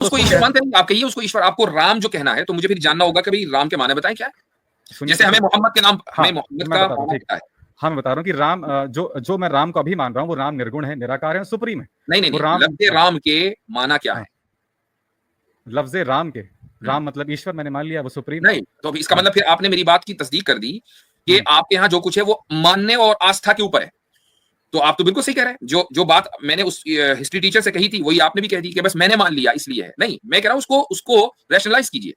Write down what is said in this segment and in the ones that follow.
उसको ईश्वर मानते नहीं, आप कहिए उसको ईश्वर, आपको राम जो कहना है तो मुझे फिर जानना होगा कि भाई राम के माने बताएं क्या है। जैसे हमें मोहम्मद के नाम, हमें मोहम्मद का माना क्या है। हाँ, मैं बता रहा हूँ कि राम जो मैं राम को अभी मान रहा हूँ वो राम निर्गुण है, निराकार है, सुप्रीम है। नहीं, लफ्ज़ राम के माना क्या है? लफ्ज़ राम के, राम मतलब ईश्वर मैंने मान लिया, वो सुप्रीम। नहीं, तो इसका मतलब फिर आपने मेरी बात की तस्दीक कर दी कि आपके यहाँ जो कुछ है वो मानने और आस्था के ऊपर है। तो आप तो बिल्कुल सही कह रहे हैं। जो बात मैंने उस हिस्ट्री टीचर से कही थी वही आपने भी कह दी कि बस मैंने मान लिया इसलिए है। नहीं, मैं कह रहा हूँ उसको रैशनलाइज कीजिए।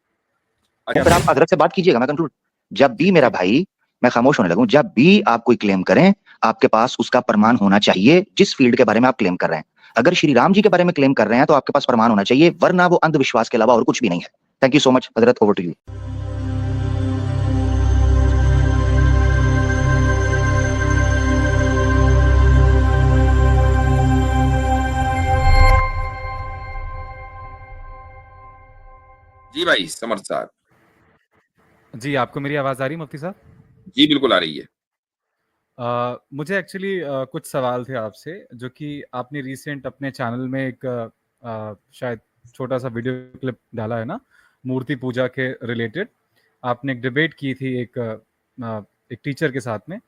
फिर आप अदरक से बात कीजिएगा, मैं कंक्लूड। जब भी मेरा भाई, मैं खामोश होने लगूं, जब भी आप कोई क्लेम करें आपके पास उसका प्रमाण होना चाहिए जिस फील्ड के बारे में आप क्लेम कर रहे हैं। अगर श्री राम जी के बारे में क्लेम कर रहे हैं तो आपके पास प्रमाण होना चाहिए, वरना वो अंधविश्वास के अलावा और कुछ भी नहीं है। Thank you so much Hazrat, over to you. जी भाई समर्थ साहब। जी, आपको मेरी आवाज आ रही है मुफ्ती साहब? जी बिल्कुल आ रही है। मुझे एक्चुअली कुछ सवाल थे आपसे, जो कि आपने रिसेंट अपने चैनल में एक शायद छोटा सा वीडियो क्लिप डाला है ना, मूर्ति पूजा के रिलेटेड। आपने एक डिबेट की थी एक टीचर के साथ में,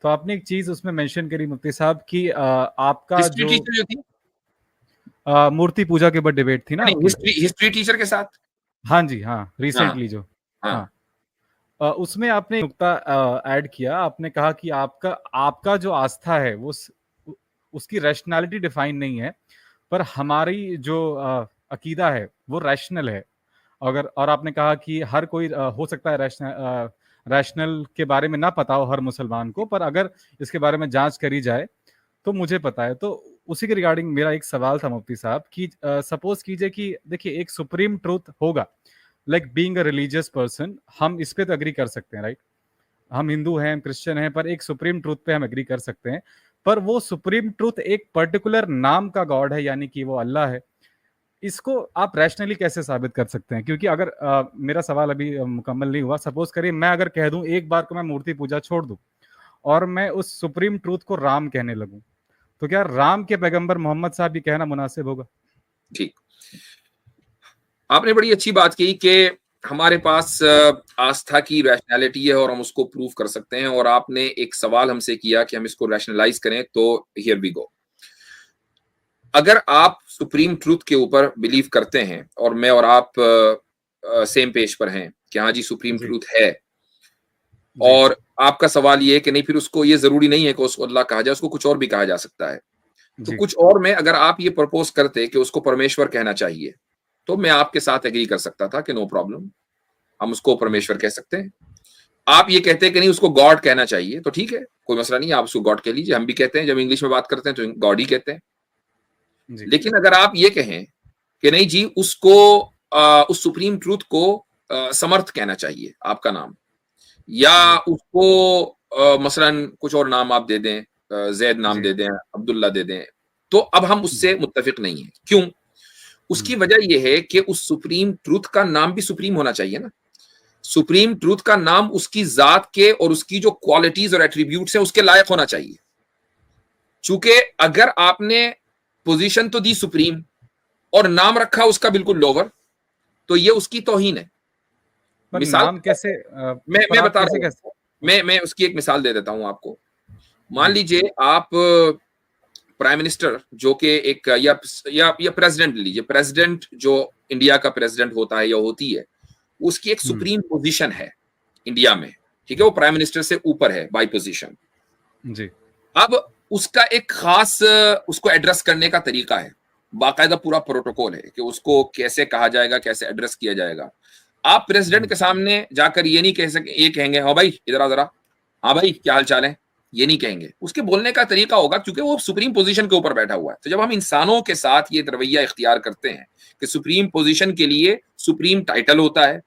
तो आपने एक चीज उसमें मेंशन करी मुफ्ती साहब कि आपका हिस्ट्री जो टीचर जो थी, मूर्ति पूजा के ऊपर डिबेट थी ना आपकी। हिस्ट्री टीचर के साथ। हाँ जी, हाँ, हाँ रिसेंटली जो, हाँ हाँ, उसमें आपने नुक्ता ऐड किया। आपने कहा कि आपका जो आस्था है वो उसकी रैशनैलिटी डिफाइन नहीं है, पर हमारी जो अकीदा है वो रैशनल है। और आपने कहा कि हर कोई हो सकता है रैशनल के बारे में ना पता हो हर मुसलमान को, पर अगर इसके बारे में जांच करी जाए तो मुझे पता है। तो उसी के रिगार्डिंग मेरा एक सवाल था मुफ्ती साहब कि सपोज कीजिए कि देखिए एक सुप्रीम ट्रूथ होगा, like being a religious person, हम इस पे तो एग्री कर सकते हैं, राइट? हम हिंदू हैं, हम क्रिश्चियन हैं, पर एक सुप्रीम ट्रूथ पे हम एग्री कर सकते हैं। पर वो सुप्रीम ट्रूथ एक पर्टिकुलर नाम का गॉड है, यानी कि वो अल्लाह है। इसको आप रैशनली कैसे साबित कर सकते हैं? क्योंकि अगर मेरा सवाल अभी मुकम्मल नहीं हुआ। सपोज करिए मैं अगर कह दूं एक बार को मैं मूर्ति पूजा छोड़ दूं और मैं उस सुप्रीम ट्रूथ को राम कहने लगूं, तो क्या राम के पैगंबर मोहम्मद साहब ये कहना मुनासिब होगा? ठीक, आपने बड़ी अच्छी बात की कि हमारे पास आस्था की रैशनैलिटी है और हम उसको प्रूव कर सकते हैं। और आपने एक सवाल हमसे किया कि हम इसको रैशनलाइज करें, तो हियर वी गो। अगर आप सुप्रीम ट्रूथ के ऊपर बिलीव करते हैं और मैं और आप सेम पेज पर हैं कि हाँ जी सुप्रीम ट्रूथ है, और आपका सवाल ये है कि नहीं फिर उसको ये जरूरी नहीं है कि उसको अल्लाह कहा जाए, उसको कुछ और भी कहा जा सकता है। तो कुछ और में अगर आप ये प्रपोज करते कि उसको परमेश्वर कहना चाहिए, तो मैं आपके साथ एग्री कर सकता था कि नो प्रॉब्लम, हम उसको परमेश्वर कह सकते हैं। आप ये कहते हैं कि नहीं उसको गॉड कहना चाहिए, तो ठीक है, कोई मसला नहीं, आप उसको गॉड कह लीजिए। हम भी कहते हैं, जब इंग्लिश में बात करते हैं तो गॉड ही कहते हैं। लेकिन अगर आप ये कहें कि नहीं जी उसको उस सुप्रीम ट्रूथ को समर्थ कहना चाहिए आपका नाम, या उसको मसलन कुछ और नाम आप दे दें, जैद नाम दे दें, अब्दुल्ला दे दें, तो अब हम उससे मुत्तफिक नहीं है। क्यों? उसकी वजह यह है कि उस सुप्रीम ट्रूथ का नाम भी सुप्रीम होना चाहिए ना। सुप्रीम ट्रूथ का नाम उसकी जात के और उसकी जो क्वालिटीज और एट्रीब्यूट्स है उसके लायक होना चाहिए। चूंकि अगर आपने पोजीशन तो दी सुप्रीम और नाम रखा उसका बिल्कुल लोअर, तो ये उसकी तौहीन है। मिसाल नाम कैसे मैं बता रहा हूं, मैं उसकी एक मिसाल दे देता हूं आपको। मान लीजिए आप प्राइम मिनिस्टर जो कि एक या प्रेसिडेंट लीजिए, प्रेसिडेंट जो इंडिया का प्रेसिडेंट होता है या होती है, उसकी एक सुप्रीम पोजीशन है इंडिया में, ठीक है, वो प्राइम मिनिस्टर से ऊपर है बाय पोजीशन जी। अब उसका एक खास उसको एड्रेस करने का तरीका है, बाकायदा पूरा प्रोटोकॉल है कि उसको कैसे कहा जाएगा, कैसे एड्रेस किया जाएगा। आप प्रेसिडेंट के सामने जाकर ये नहीं कह सके, ये कहेंगे हाँ भाई इधर आ जरा, हाँ भाई क्या हाल चाल है, ये नहीं कहेंगे। उसके बोलने का तरीका होगा, क्योंकि वो सुप्रीम पोजीशन के ऊपर बैठा हुआ है। तो जब हम इंसानों के साथ ये रवैया इख्तियार करते हैं कि सुप्रीम पोजीशन के लिए सुप्रीम टाइटल होता है,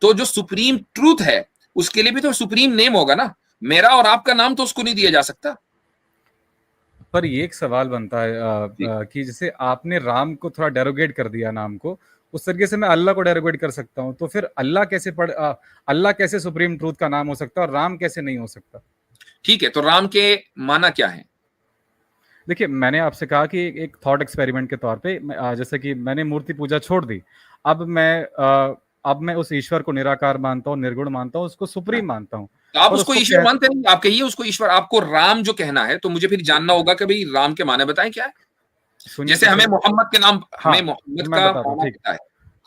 तो जो सुप्रीम ट्रूथ है उसके लिए भी तो सुप्रीम नेम होगा ना। मेरा और आपका नाम तो उसको नहीं दिया जा सकता। पर ये एक सवाल बनता है कि जैसे आपने राम को थोड़ा डेरोगेट कर दिया नाम को, उस तरीके से मैं अल्लाह को डेरोगेट कर सकता हूं, तो फिर अल्लाह कैसे सुप्रीम ट्रूथ का नाम हो सकता है और राम कैसे नहीं हो सकता? ठीक है, तो राम के माना क्या है? देखिए, मैंने आपसे कहा कि एक थॉट एक्सपेरिमेंट के तौर पे जैसे कि मैंने मूर्ति पूजा छोड़ दी। अब मैं उस ईश्वर को निराकार मानता हूँ, निर्गुण मानता हूँ, उसको सुप्रीम मानता हूँ। तो आप पर उसको उसको ईश्वर कह मानते नहीं, आप कहिए उसको ईश्वर। आपको राम जो कहना है तो मुझे फिर जानना होगा कि भाई राम के माने बताएं क्या है। सुनिए जैसे तो हमें सही। मोहम्मद के नाम, हाँ, हमें मोहम्मद मैं का बता रहा हूँ, माना ठीक। क्या है।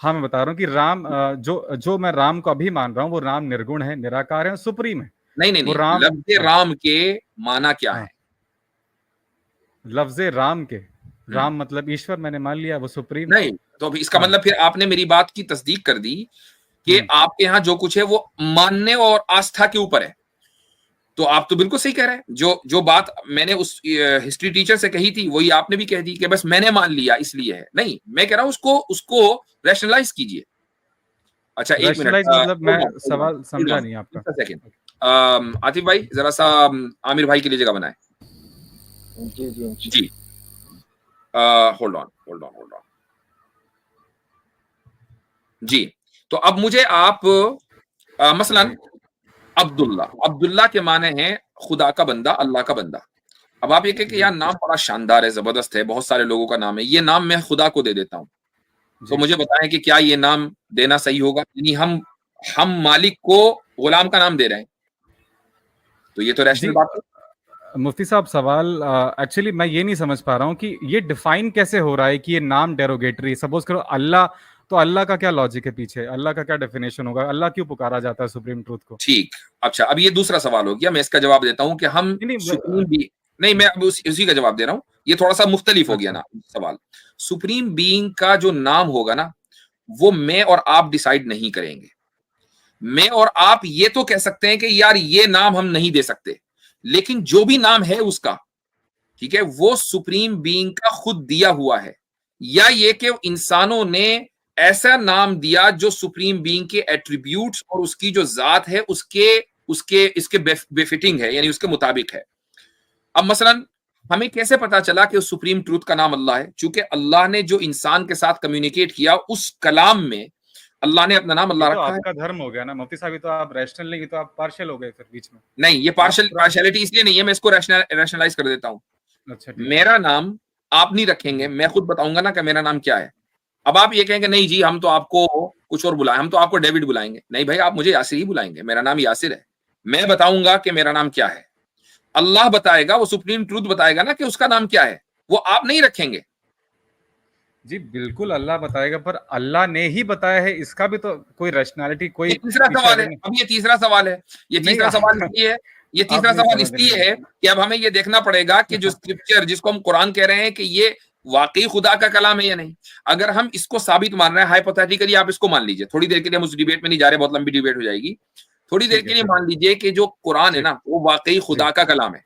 हाँ, मैं बता रहा हूँ कि राम जो मैं राम को अभी मान रहा हूँ, वो राम निर्गुण है, निराकार है और सुप्रीम है। नहीं नहीं वो नहीं, राम लफ्ज़ हाँ, राम के माना क्या हाँ, है। लफ्ज़े राम के, हम्म, राम मतलब ईश्वर मैंने मान लिया, वो सुप्रीम। नहीं तो अभी इसका हाँ, मतलब फिर आपने मेरी बात की तस्दीक कर दी कि हुँ, आपके यहाँ जो कुछ है वो मानने और आस्था के ऊपर है। तो आप तो बिल्कुल सही कह रहे हैं। जो जो बात मैंने उस हिस्ट्री टीचर से कही थी वही आपने भी कह दी कि बस मैंने मान लिया इसलिए है। नहीं, मैं कह रहा हूं उसको उसको रैशनलाइज कीजिए। अच्छा, एक मिनट, रैशनलाइज मतलब मैं होल्ड ऑन होल्ड ऑन सवाल होल्ड समझा ऑन, नहीं आपका। Just a second. आतिफ भाई जरा सा आमिर भाई के लिए जगह बनाए। जी जी जी, hold on hold on hold on. जी, तो अब मुझे आप मसलन अब्दुल्ला, अब्दुल्ला के माने हैं खुदा का बंदा, अल्लाह का बंदा। अब आप ये कहें कि जी, यार नाम बड़ा शानदार है, जबरदस्त है, बहुत सारे लोगों का नाम है, ये नाम मैं खुदा को दे देता हूँ। तो जी। मुझे बताएं कि क्या ये नाम देना सही होगा। यानी हम मालिक को गुलाम का नाम दे रहे हैं, तो ये तो रैशनल जी, बात है। मुफ्ती साहब सवाल एक्चुअली मैं ये नहीं समझ पा रहा हूँ कि ये डिफाइन कैसे हो रहा है कि ये नाम डेरोगेटरी, सपोज करो अल्लाह, तो अल्लाह का क्या लॉजिक है पीछे, अल्लाह का क्या डेफिनेशन होगा, अल्लाह क्यों पुकारा जाता है सुप्रीम ट्रूथ को? ठीक, अच्छा, अब ये दूसरा सवाल हो गया, मैं इसका जवाब देता हूं कि हम नहीं नहीं सुप्रीम बी, नहीं मैं अब उसी का जवाब दे रहा हूं। ये थोड़ा सा मुख्तलिफ हो गया अच्छा, ना सवाल। सुप्रीम बीइंग का जो नाम होगा ना, वो मैं और आप डिसाइड नहीं करेंगे। मैं और आप ये तो कह सकते हैं कि यार ये नाम हम नहीं दे सकते, लेकिन जो भी नाम है उसका, ठीक है, वो सुप्रीम बीइंग का खुद दिया हुआ है, या ये कि इंसानों ने ऐसा नाम दिया जो सुप्रीम बीइंग के एट्रीब्यूट्स और उसकी जो जात है उसके उसके इसके बेफिटिंग है, यानी उसके मुताबिक है। अब मसलन हमें कैसे पता चला कि उस सुप्रीम ट्रूथ का नाम अल्लाह है? चूंकि अल्लाह ने जो इंसान के साथ कम्युनिकेट किया उस कलाम में अल्लाह ने अपना नाम ये अल्लाह तो रखा है। आपका धर्म हो गया ना मुफ्ती साहब, ये तो आप रैशनल नहीं, ये तो आप पार्शियल हो गए फिर बीच में। नहीं, ये आप पार्शियलिटी इसलिए नहीं है, मैं इसको रैशनलाइज कर देता हूं। अच्छा ठीक है। मेरा नाम आप नहीं रखेंगे, जी, मैं खुद बताऊंगा ना कि मेरा नाम क्या है। अब आप ये कहेंगे नहीं जी हम तो आपको कुछ और बुलाएं, हम तो आपको डेविड बुलाएंगे। नहीं भाई, आप मुझे यासिर ही बुलाएंगे, मेरा नाम यासिर है। मैं बताऊंगा कि मेरा नाम क्या है, अल्लाह बताएगा, वो सुप्रीम ट्रूथ बताएगा ना कि उसका नाम क्या है, वो आप नहीं रखेंगे। जी बिल्कुल अल्लाह बताएगा, पर अल्लाह ने ही बताया है, इसका भी तो कोई रैशनैलिटी, ये कोई तीसरा पीछे सवाल है। एविडेंस अब ये तीसरा सवाल है, ये नहीं। तीसरा सवाल इसलिए है, ये आप तीसरा नहीं सवाल समझ रहे इसलिए है हैं। कि अब हमें ये देखना पड़ेगा कि जो स्क्रिप्चर जिसको हम कुरान कह रहे हैं कि ये वाकई खुदा का कलाम है या नहीं। अगर हम इसको साबित मान रहे हैं, हाइपोथेटिकली आप इसको मान लीजिए, थोड़ी देर के लिए हम उस डिबेट में नहीं जा रहे, बहुत लंबी डिबेट हो जाएगी। थोड़ी देर ठीक है, के लिए ठीक है। मान लीजिए कि जो कुरान है ठीक, ना वो वाकई जी, खुदा का कलाम है।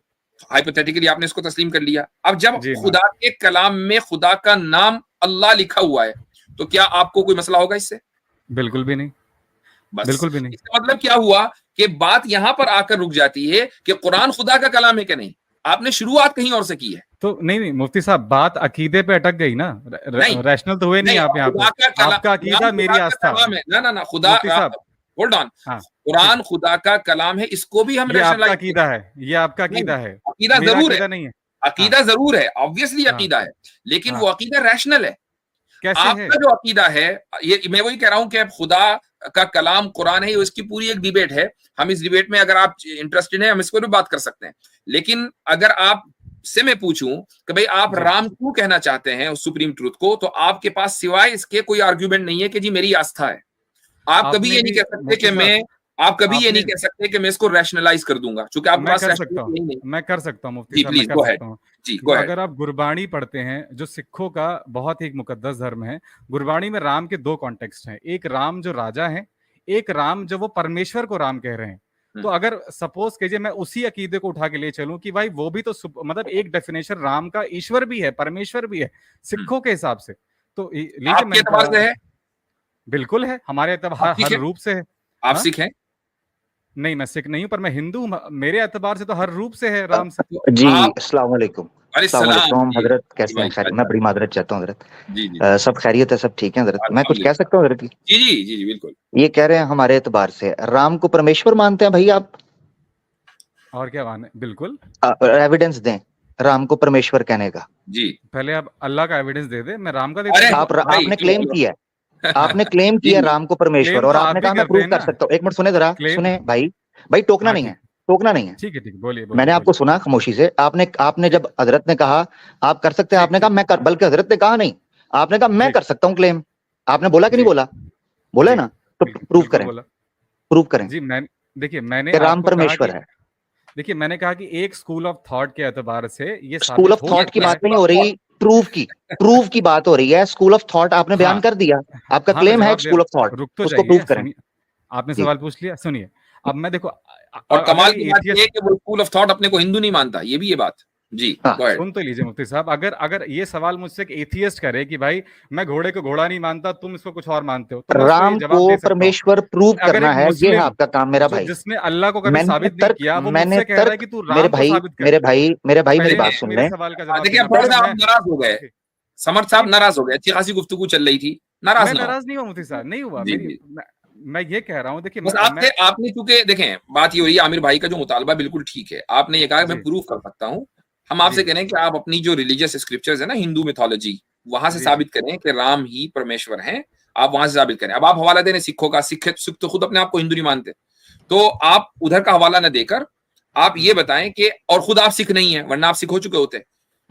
हाइपोथेटिकली आपने इसको तस्लीम कर लिया। अब जब जी हाँ, खुदा के कलाम में खुदा का नाम अल्लाह लिखा हुआ है, तो क्या आपको कोई मसला होगा इससे? बिल्कुल भी नहीं, बस बिल्कुल भी नहीं। इसका मतलब क्या हुआ कि बात यहां पर आकर रुक जाती है कि कुरान खुदा का कलाम है कि नहीं। आपने शुरुआत कहीं और से की है। तो नहीं, नहीं मुफ्ती साहब, बात अकीदे पे अटक गई ना, नहीं रैशनल तो हुए नहीं नहीं, आप यहाँ पे। खुदा का कलाम, आपका कुरान अकीदा खुदा मेरी का आस्था। कलाम है। ना ना ना, खुदा, मुफ्ती साहब, होल्ड ऑन, हाँ, ठीक कुरान है। खुदा का कलाम है, इसको भी हम ये आपका रैशनलाइज अकीदा है, ये आपका नहीं, अकीदा है, अकीदा मेरा जरूर है, अकीदा नहीं है। हाँ, अकीदा जरूर है, ऑब्वियसली हाँ, अकीदा है, लेकिन हाँ, वो अकीदा रैशनल है। कैसे है? आपका जो अकीदा है, ये मैं वही कह रहा हूं कि खुदा का कलाम कुरान है, इसकी पूरी एक डिबेट है। हम इस डिबेट में अगर आप इंटरेस्टेड हैं हम इसको भी बात कर सकते हैं। लेकिन अगर आप से मैं पूछूं कि भाई आप जी, राम क्यों कहना चाहते हैं उस सुप्रीम ट्रूथ को, तो आपके पास सिवाय इसके कोई आर्ग्यूमेंट नहीं है कि जी मेरी आस्था है। आप कभी आपने ये नहीं भी कह सकते मुफ्ती कि साहब, मैं, आप कभी ये नहीं आपने कह सकते कि मैं इसको रैशनलाइज कर दूंगा, क्योंकि आपके मैं पास कर सकता रैशनलिटी हूँ, नहीं, नहीं। मैं कर सकता हूँ मुफ्ती जी साहब, मैं प्लीज कर गो अहेड, सकता हूँ। जी गो अहेड। अगर आप गुरबाणी पढ़ते हैं, जो सिखों का बहुत ही एक मुकद्दस धर्म है, गुरबाणी में राम के दो कॉन्टेक्स्ट हैं। एक राम जो राजा है, एक राम जो वो परमेश्वर को राम कह रहे हैं। तो अगर सपोज कीजिए मैं उसी अकीदे को उठा के ले चलूं कि भाई वो भी तो मतलब एक डेफिनेशन राम का ईश्वर भी है, परमेश्वर भी है सिखों के हिसाब से। तो लीजिए आपके एतबार से है, बिल्कुल है, हमारे आप एतबार सिख हर हैं, रूप से है। आप हाँ, सिख हैं। नहीं मैं सिख नहीं हूं, पर मैं हिंदू हूं, मेरे एतबार से तो हर रूप से है राम से। जी आप, अस्सलाम वालेकुम। अरे अस्सलाम सलाम वालेकुम जी हजरत, जी कैसे भाई, हैं? क्या खैर, मैं चाल बड़ी है? मादरत चाहता हूँ हजरत। जी जी सब खैरियत है, सब ठीक है हजरत। मैं कुछ कह अल्हम्दुलिल्लाह। सकता हूँ हजरत? जी जी जी जी बिल्कुल। ये कह रहे हैं हमारे एतबार से राम को परमेश्वर मानते हैं भाई आप? और क्या माने, बिल्कुल। एविडेंस दें, राम को परमेश्वर कहने का? जी पहले आप अल्लाह का एविडेंस दे दे, मैं राम का अरे देता हूँ। भाई, आपने क्लेम किया है, आपने क्लेम जी किया जी राम को परमेश्वर, क्लेम और तो आप आपने भी कहा मैं करते प्रूव हैं कर ना सकता हूँ। एक मिनट सुने जरा, क्लेम। सुने भाई टोकना हाँ नहीं है, ठीक टोकना नहीं है। ठीक है बोलिए बोलिए मैंने आपको बोलिए। सुना खामोशी से। आपने जब हजरत ने कहा आप कर सकते हैं, ठीक आपने कहा ठीक मैं कर, बल्कि हजरत ने कहा नहीं, आपने कहा मैं ठीक कर सकता हूँ क्लेम। आपने बोला कि नहीं जी बोला? बोला जी ना? तो प्रूव बिल्कुल करें, बोला प्रूव करें जी। मैं देखिए मैंने कि राम आपको कहा परमेश्वर कि है। देखिए मैंने कहा कि एक स्कूल ऑफ थॉट के एतबार से ये स्कूल ऑफ साबित हो ये थॉट की सकता ये है। बात नहीं स्कूल ऑफ हो थॉट। रही, प्रूफ की बात हो रही है। स्कूल ऑफ थॉट आपने बयान हाँ कर दिया, आपका हाँ मैं क्लेम है जवाब एक दे स्कूल ऑफ रहा थॉट, हूँ, रुक तो उसको प्रूव जाइए, करें। सुनिए। आपने जी सवाल पूछ लिया, सुनिए। अब मैं देखो और अगर कमाल की ये बात ये है एथियस्ट, कि वो स्कूल ऑफ थॉट अपने को हिंदू नहीं मानता, ये भी ये बात। जी हाँ, गो अहेड। सुन तो लीजिए मुफ्ती साहब, अगर अगर ये सवाल मुझसे एक एथियस्ट करे कि भाई मैं घोड़े को घोड़ा नहीं मानता, तुम इसको कुछ और मानते हो, तो मैं उसको ये राम को जवाब दे सकता हूँ। परमेश्वर प्रूव अगर करना एक है, ये है मुस्लिम आपका काम मेरा जो भाई। जिसने अल्लाह को कभी मैंने साबित नहीं किया, वो मैंने मुझसे कह रहा है कि तू मेरे राम को भाई साबित कर। मेरे भाई मेरे भाई मेरी पहले बात मुझे सुन मेरे लें। सवाल का जवाब देखिए देना अब थोड़ा पड़ेगा। सा आप मैं नाराज हो गए, समर्थ साहब नहीं नाराज हो गए, अच्छी खासी गुफ्तगू चल रही थी, नाराज मैं ना हो। नाराज नहीं हुआ मुफ्ती साहब, नहीं हुआ जी मेरी। जी मैं ये कह रहा हूँ, देखिए बस मैं आपने चूंकि देखें बात ये हो रही है, आमिर भाई का जो मुतालबा बिल्कुल ठीक है, आपने ये कहा मैं जी प्रूव कर सकता हूँ। हम आपसे जी कह रहे हैं कि आप अपनी जो रिलीजियस स्क्रिप्चर्स है ना, हिंदू मिथोलॉजी, वहां से जी जी साबित करें कि राम ही परमेश्वर हैं। आप वहां से साबित करें। अब आप हवाला दे रहे सिखों का, सिख तो खुद अपने आप को हिंदू नहीं मानते, तो आप उधर का हवाला न देकर आप ये बताएं कि, और खुद आप सिख नहीं है, वरना आप सिख हो चुके होते,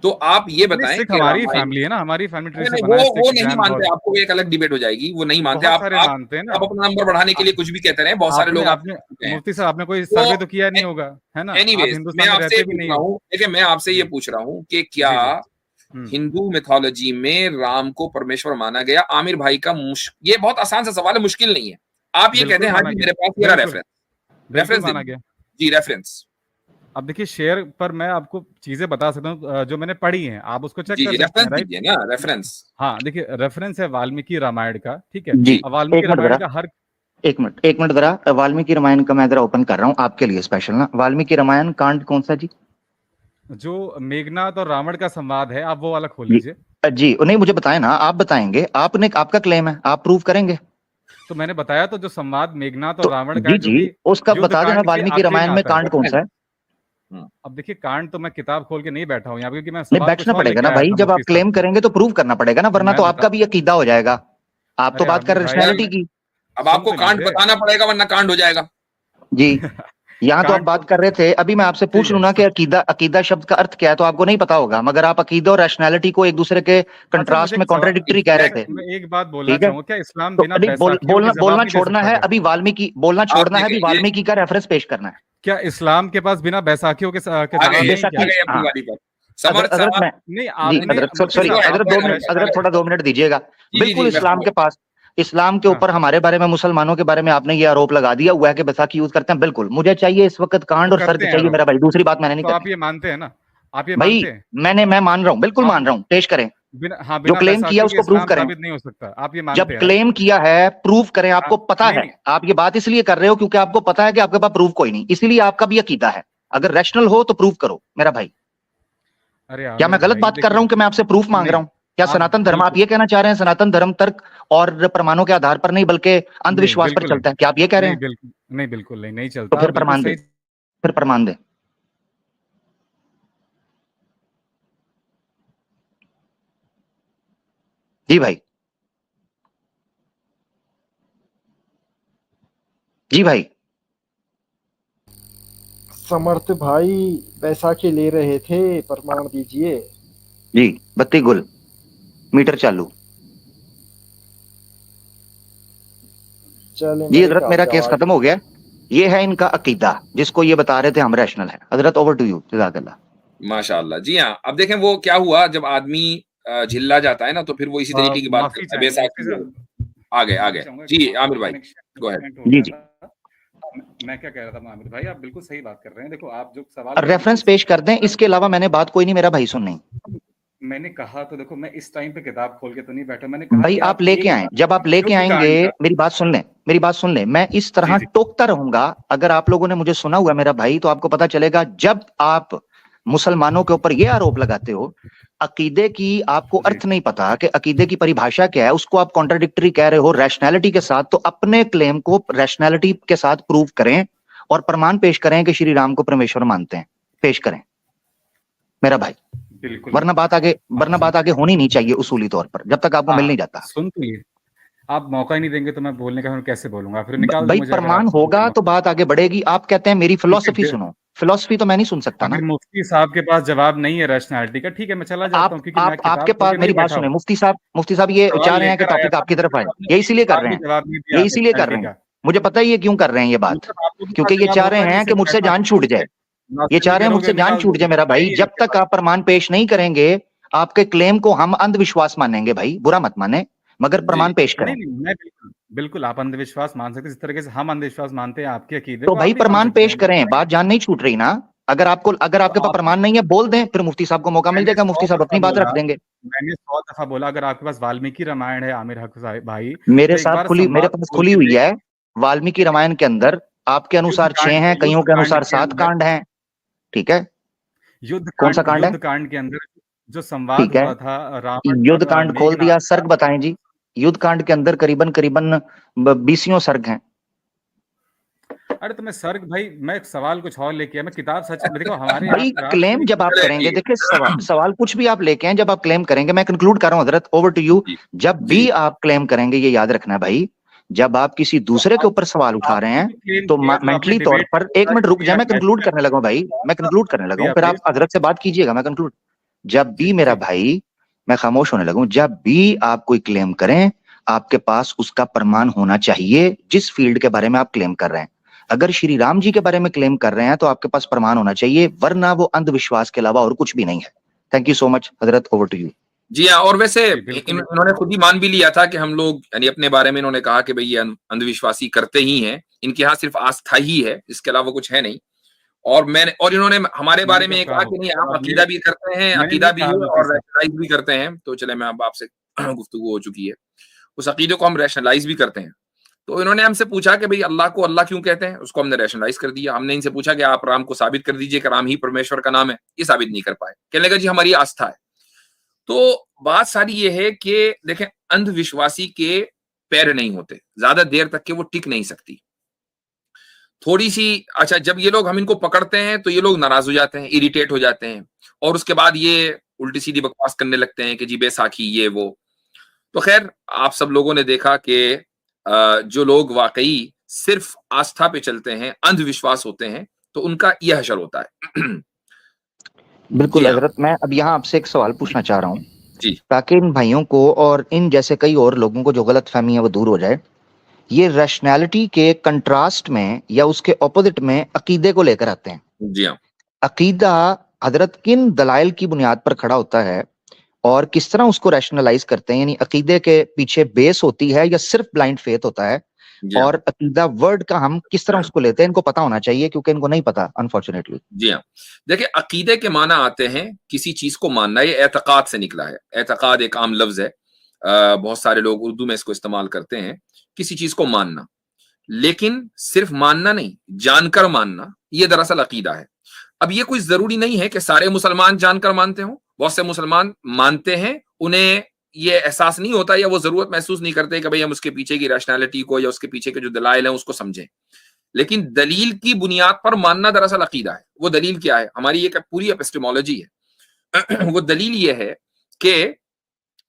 तो आप ये नहीं, बताएं सिख कि हमारी रामायण, फैमिली है ना, हमारी फैमिली ट्री नहीं से नहीं बना है वो सिख नहीं जैन मानते, बौद्ध। आपको एक अलग डिबेट हो जाएगी, वो नहीं मानते। बहुत आप सारे आप मानते हैं ना। आप अपना नंबर बढ़ाने के आ- लिए कुछ भी कहते रहे, बहुत सारे आपने लोग आपसे आपने पूछ चुके हैं। मुफ्ती साहब आपने कोई तो सर्वे तो किया नहीं होगा, है ना? आप एनीवेज मैं हिंदुस्तान में आपसे ये रहते भी पूछ नहीं रहा हो। हूँ, देखिए मैं आपसे ये जी पूछ रहा हूँ कि क्या जी जी हिंदू मिथोलॉजी में राम को परमेश्वर माना गया? आमिर भाई का ये बहुत आसान सा सवाल है, मुश्किल नहीं है। आप ये कहते बिल्कुल हैं हाँ माना जी गया, मेरे पास ये रहा बिल्कुल रेफरेंस, बिल्कुल रेफरेंस दे माना दीजिए। गया। जी रेफरेंस। अब देखिए शेयर पर मैं आपको चीजें बता सकता हूँ जो मैंने पढ़ी हैं, आप उसको चेक जी कर जी सकते रेफरेंस हैं, राइट? दीजिए ना, रेफरेंस। हाँ देखिए रेफरेंस है वाल्मीकि रामायण का, ठीक है? जी अब वाल्मीकि एक मिनट रामायण जरा, का हर एक मिनट जरा, वाल्मीकि रामायण का मैं जरा ओपन कर रहा हूँ आपके लिए स्पेशल ना। वाल्मीकि रामायण कांड कौन सा जी? जो मेघनाथ और रावण का संवाद है, आप वो वाला खोल जी लीजिए। जी नहीं, मुझे बताएं ना, आप बताएंगे, आपने आपका क्लेम है, आप प्रूव करेंगे तो मैंने बताया तो, जो संवाद मेघनाथ और तो रावण का जी है, जो जी कि उसका युद्ध बता देना, कांड के वाल्मीकि आखिरी में रामायण में आता है। कांड कौन सा है? अब देखिए कांड तो मैं किताब खोल के नहीं बैठा हूँ यहाँ पे, क्योंकि मैं नहीं, सवाल कुछ बैठना और पड़ेगा लेके ना आया भाई, था जब आप मुफ्ती साहब क्लेम से। करेंगे तो प्रूव करना पड़ेगा ना, वरना तो मैं बता आपका भी अकीदा हो जाएगा। आप तो अरे बात कर आमिर रहे भाई रैशनैलिटी की। अब सुन आपको तो कांड लीजिए। बताना पड़ेगा, वरना कांड हो जाएगा। जी यहाँ तो आप कांड बात तो कर रहे थे, अभी मैं आपसे ठीक पूछ लूं है ना कि अकीदा, अकीदा शब्द का अर्थ क्या है, तो आपको नहीं पता होगा, मगर आप अकीदा और रैशनैलिटी को एक दूसरे के अच्छा मुझे कंट्रास्ट में एक सवाल, कॉन्ट्रडिक्टरी कह रहे अच्छा थे। एग्जैक्टली। मैं एक बात बोलना ठीक है, चाहूंगा, क्या इस्लाम तो बिना नहीं बैसाखियों के बोलना जवाब नहीं दे छोड़ना सकता है, क्या? अभी वाल्मीकि बोलना आप छोड़ना है, देखें अभी ये वाल्मीकि का रेफरेंस पेश करना है। क्या इस्लाम के पास बिना बैसाखियों के आ जवाब गए, नहीं क्या? आ बेशक गए अपनी हाँ। बारी पर। समर्थ हजरत साहब। मैं, नहीं जी नहीं आपने हजरत मुफ्ती सॉरी, गो साहब अहेड, हजरत आपने गो दो अहेड, मिनट, बैशा हजरत थोड़ा 2 मिनट दीजिएगा। जी जी बिल्कुल जी मैं इस्लाम समझ। के पास, इस्लाम के हाँ ऊपर हमारे बारे में, मुसलमानों के बारे में आपने ये आरोप लगा दिया हुआ है कि बैसाखी यूज करते हैं। बिल्कुल मुझे चाहिए इस वक्त तो कांड और करते सर्द हैं चाहिए आरोप, मेरा भाई, दूसरी बात मैंने नहीं तो आप करनी। ये मानते हैं ना, आप ये भाई मानते हैं? मैं मान रहा हूं, बिल्कुल आप मान रहा हूं, पेश करें। हाँ जो बिना क्लेम किया बैसाखियों के उसको प्रूव इस्लाम करें। साबित नहीं हो सकता, आप ये जब मानते हैं, राइट? क्लेम किया है प्रूव करें, हाँ आपको पता नहीं है। नहीं, आप ये बात इसलिए कर रहे हो क्योंकि आपको पता है कि आपके पास प्रूफ कोई नहीं, इसीलिए आपका भी अकीदा है। अगर रैशनल हो तो प्रूव करो मेरा भाई। अरे क्या आमिर मैं गलत भाई बात कर रहा देखिए, हूं कि मैं आपसे प्रूफ मांग रहा नहीं हूं? क्या आप सनातन धर्म, आप बिल्कुल ये कहना चाह रहे हैं सनातन धर्म तर्क और प्रमाणों के आधार पर नहीं बल्कि नहीं, अंधविश्वास पर बिल्कुल नहीं, चलता है, क्या आप ये कह रहे नहीं हैं? बिल्कुल नहीं, बिल्कुल नहीं, नहीं तो चलता, फिर आप बिल्कुल प्रमाण दे, सही। फिर प्रमाण दे। जी भाई, जी भाई। समर्थ भाई बैसाखी ले रहे थे, प्रमाण दीजिए। जी बत्ती गुल, मीटर चालू। चले जी मैं हजरत मेरा निकालता केस हूँ खत्म हो गया। ये है इनका अकीदा, जिसको ये बता रहे थे हम रैशनल है। हजरत ओवर टू यू, जज़ाकल्लाह। माशाल्लाह। जी हाँ, अब देखें वो क्या हुआ, जब आदमी झिल्ला जाता है ना, तो फिर वो इसी तरीके की बात माफी करता है, चाहेंगे मुफ्ती बैसाखी हो। साहब, आ माफी गए। चाहूंगा, जी आमिर भाई, कनेक्शन गो अहेड। डिस्कनेक्ट हो जी गया जी, था। मैं क्या कह रहा था आमिर भाई, आप बिल्कुल सही बात कर रहे हैं। देखो आप जो सवाल कर रहे हैं रेफरेंस बिल्कुल सही पेश कर दें, है। इसके अलावा मैंने बात कोई नहीं मेरा भाई, सुन नहीं। मैंने कहा तो देखो, मैं इस टाइम पे किताब खोल के तो नहीं बैठा, मैंने कहा भाई कि आप आप लेके एक आए, जब आप लेके युद्ध आएंगे, कांड का। मेरी बात सुन लें, मेरी बात सुन लें, मैं इस जी तरह जी टोकता रहूंगा। अगर आप लोगों ने मुझे सुना हुआ मेरा भाई, तो आपको पता चलेगा जब आप मुसलमानों के ऊपर यह आरोप लगाते हो अकीदे की, आपको जी अर्थ नहीं पता कि अकीदे की परिभाषा क्या है, उसको आप कॉन्ट्राडिक्टरी कह रहे हो रैशनैलिटी के साथ, तो अपने क्लेम को रैशनैलिटी के साथ प्रूव करें और प्रमाण पेश करें कि श्री राम को परमेश्वर मानते हैं। पेश करें। मेरा भाई, बिल्कुल। वरना बात आगे होनी नहीं चाहिए उसूली तौर पर, जब तक आपको मिल नहीं जाता। सुन तो लिए, आप मौका ही नहीं देंगे तो मैं बोलने का, मैं कैसे बोलूंगा, फिर निकाल दो भाई मुझे अगर प्रमाण आप होगा तो बात आगे बढ़ेगी। आप कहते हैं मेरी फिलॉसफी ठीक है। सुनो, फिलॉसफी तो मैं नहीं सुन सकता ना। अगर मुफ्ती साहब के पास जवाब नहीं है रैशनैलिटी का, ठीक है मैं चला जाता हूँ, क्योंकि मैं आपके किताब खोल पास के मेरी नहीं बात बैठा सुने, हूँ। मुफ्ती साहब ये सवाल चाह रहे हैं कि लेकर आया टॉपिक था, आपकी तरफ आए, आपने ये एक इसीलिए कर सवाल रहे भी हैं, जवाब नहीं दिया ये इसीलिए कर रैशनैलिटी रहे हैं। का। मुझे पता है ये क्यों कर रहे हैं ये बात, मतलब आपको भी क्योंकि पास ये जवाब चाह होगा रहे हैं जिससे कि मुझसे बैठा जान था, छूट ठीक है। जाए। ये नासिर चाह भी रहे हैं करोगे, मुझसे जान निकाल छूट दो, जाए मेरा है भाई। ही जब आपके तक पास। आप प्रमाण पेश नहीं करेंगे, आपके क्लेम को हम अंधविश्वास मानेंगे भाई, बुरा मत माने, मगर जी प्रमाण पेश नहीं करें। नहीं, मैं बिल्कुल बिल्कुल, आप अंधविश्वास मान सकते हैं, जिस तरीके से हम अंधविश्वास मानते हैं आपके अकीदे तो को, भाई आप भी मान प्रमाण सकते पेश हैं, करें, बताइए। बात जान नहीं छूट रही ना। अगर तो आपके पास आप, प्रमाण नहीं है बोल दें, फिर मुफ्ती साहब को मौका मिल मैंने जाएगा, मुफ्ती 100 साहब दफा अपनी बात बोला, रख देंगे। मैंने 100 दफा बोला, अगर आपके पास वाल्मीकि रामायण है आमिर हक भाई, मेरे तो एक साथ बार खुली, मेरे संवाद पास खोल खुली के हुई देख। है वाल्मीकि रामायण के अंदर। आपके अनुसार 6 हैं, कईयों युद्ध के कांड अनुसार के 7 अंदर, कांड हैं। ठीक है, युद्ध कौन सा कांड, कांड है? युद्ध कांड के अंदर जो संवाद ठीक है, हुआ था रावण युद्ध और कांड खोल मेघनाथ दिया, का। सर्ग बताएं जी। युद्ध कांड के अंदर करीबन करीबन 20 सर्ग हैं। अरे तो मैं सर्ग भाई, मैं एक सवाल कुछ और लेके आया, मैं किताब सच में देखो, हमारे यहाँ भाई पे राष्ट्र क्लेम भी जब आप चले करेंगे, ठीक देखिए है। सवाल कुछ भी आप लेके आए, जब आप क्लेम करेंगे, मैं कंक्लूड कर रहा हूँ हजरत, ओवर टू यू। जी जब जी भी आप क्लेम करेंगे, ये याद रखना भाई, जब आप किसी तो दूसरे के आप, ऊपर सवाल उठा रहे आपने हैं, भी क्लेम तो किया, जो आपने मेंटली तौर डिबेट पर, एक मिनट रुक जाए, दिया मैं कंक्लूड करने लगा हूं भाई, मैं कंक्लूड करने लगा हूं, दिया फिर आप प्लीज। हजरत से बात कीजिएगा, मैं कंक्लूड। जब भी ठीक मेरा ठीक। भाई, मैं खामोश होने लगूं, जब भी आप कोई क्लेम करें, आपके पास उसका प्रमाण होना चाहिए जिस फील्ड के बारे में आप क्लेम कर रहे हैं। अगर श्री राम जी के बारे में क्लेम कर रहे हैं तो आपके पास प्रमाण होना चाहिए, वरना वो अंधविश्वास के अलावा और कुछ भी नहीं है। Thank you so much Hazrat, over to you. जी हाँ, और वैसे जी बिल्कुल। इन्होंने खुद ही मान भी लिया था कि हम लोग, यानी अपने बारे में इन्होंने कहा कि भाई ये अंधविश्वासी करते ही हैं, इनके यहाँ सिर्फ आस्था ही है, इसके अलावा कुछ है नहीं। और इन्होंने हमारे मैंने बारे में कब ये कहा कहा हो, कि नहीं, आप आपने, अकीदा भी करते हैं, मैंने अकीदा नहीं भी कहा है मुफ्ती और साहब। रैशनलाइज भी करते हैं। तो चले, मैं अब आपसे गुफ्तगू हो चुकी है, उस अकीदे को हम रैशनलाइज भी करते हैं। तो इन्होंने हमसे पूछा कि भाई अल्लाह को अल्लाह क्यों कहते हैं, उसको हमने रैशनलाइज कर दिया। हमने इनसे पूछा कि आप राम को साबित कर दीजिए कि राम ही परमेश्वर का नाम है, ये साबित नहीं कर पाए। कहने लगा जी हमारी आस्था है। तो बात सारी ये है कि देखें, अंधविश्वासी के पैर नहीं होते, ज्यादा देर तक के वो टिक नहीं सकती। थोड़ी सी, अच्छा, जब ये लोग, हम इनको पकड़ते हैं तो ये लोग नाराज हो जाते हैं, इरिटेट हो जाते हैं, और उसके बाद ये उल्टी सीधी बकवास करने लगते हैं कि जी बैसाखी ये वो। तो खैर, आप सब लोगों ने देखा कि जो लोग वाकई सिर्फ आस्था पे चलते हैं, अंधविश्वास होते हैं, तो उनका यह हशर होता है। जी बिल्कुल हाँ। हजरत, मैं अब यहाँ आपसे एक सवाल पूछना चाह रहा हूँ, जी ताकि इन भाइयों को और इन जैसे कई और लोगों को जो गलत फहमी है वो दूर हो जाए। ये रैशनैलिटी के कंट्रास्ट में या उसके ऑपोजिट में अकीदे को लेकर आते हैं। जी हाँ। अकीदा हजरत किन दलाइल की बुनियाद पर खड़ा होता है और किस तरह उसको रैशनलाइज करते हैं, यानी अकीदे के पीछे बेस होती है या सिर्फ ब्लाइंड फेथ होता है, जी हाँ। और अकीदा वर्ड का हम किस तरह उसको लेते हैं, इनको पता होना चाहिए, क्योंकि इनको नहीं पता अनफॉर्चुनेटली। जी हाँ। देखिए, अकीदे के माना आते हैं किसी चीज को मानना, ये एतकाद से निकला है। एतकाद एक आम लफ्ज है, बहुत सारे लोग उर्दू में इसको इस्तेमाल करते हैं, किसी चीज को मानना। लेकिन सिर्फ मानना नहीं, जानकर मानना, ये दरअसल अकीदा है। अब ये कोई जरूरी नहीं है कि सारे मुसलमान जानकर मानते हों। बहुत से मुसलमान मानते हैं, उन्हें ये एहसास नहीं होता या वो जरूरत महसूस नहीं करते कि भाई हम उसके पीछे की रैशनैलिटी को या उसके पीछे के जो दलाइल हैं उसको समझें। लेकिन दलील की बुनियाद पर मानना दरअसल अकीदा है। वो दलील क्या है? हमारी एक पूरी एपिस्टेमोलॉजी है। वो दलील ये है कि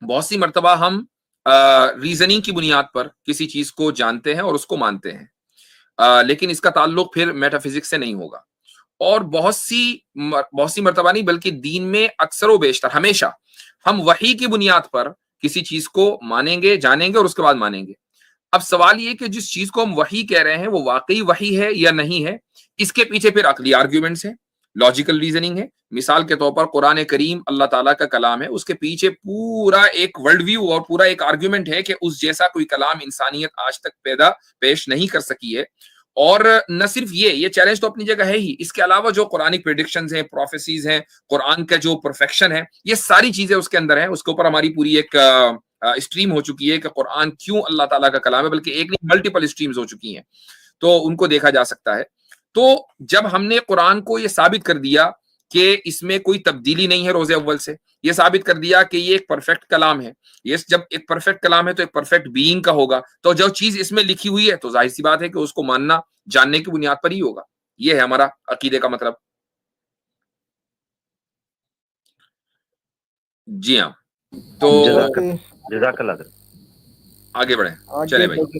बहुत सी मर्तबा हम रीजनिंग की बुनियाद पर किसी चीज को जानते हैं और उसको मानते हैं, लेकिन इसका ताल्लुक फिर मेटाफिजिक्स से नहीं होगा। और बहुत सी मर्तबा नहीं, बल्कि दीन में अक्सर व बेशतर हमेशा हम वही की बुनियाद पर किसी चीज को मानेंगे, जानेंगे और उसके बाद मानेंगे। अब सवाल ये कि जिस चीज को हम वही कह रहे हैं वो वाकई वही है या नहीं है, इसके पीछे फिर अकली आर्ग्यूमेंट्स हैं, लॉजिकल रीजनिंग है। मिसाल के तौर पर कुरान करीम अल्लाह ताला का कलाम है, उसके पीछे पूरा एक वर्ल्ड व्यू और पूरा एक आर्ग्यूमेंट है कि उस जैसा कोई कलाम इंसानियत आज तक पेश नहीं कर सकी है। और न सिर्फ ये चैलेंज तो अपनी जगह है ही, इसके अलावा जो कुरानिक प्रेडिक्शंस हैं, प्रोफेसीज हैं, कुरान का जो परफेक्शन है, ये सारी चीजें उसके अंदर हैं। उसके ऊपर हमारी पूरी एक स्ट्रीम हो चुकी है कि कुरान क्यों अल्लाह ताला का कलाम है, बल्कि एक नहीं मल्टीपल स्ट्रीम्स हो चुकी हैं, तो उनको देखा जा सकता है। तो जब हमने कुरान को ये साबित कर दिया कि इसमें कोई तब्दीली नहीं है रोज़े अव्वल से, ये साबित कर दिया कि ये एक परफेक्ट कलाम है, ये जब एक परफेक्ट कलाम है तो एक परफेक्ट बीइंग का होगा, तो जो चीज इसमें लिखी हुई है तो जाहिर सी बात है कि उसको मानना जानने की बुनियाद पर ही होगा। ये है हमारा अकीदे का मतलब। जी हाँ, तो जज़ाकल्लाह। आगे बढ़े, आगे चले भाई। बढ़े।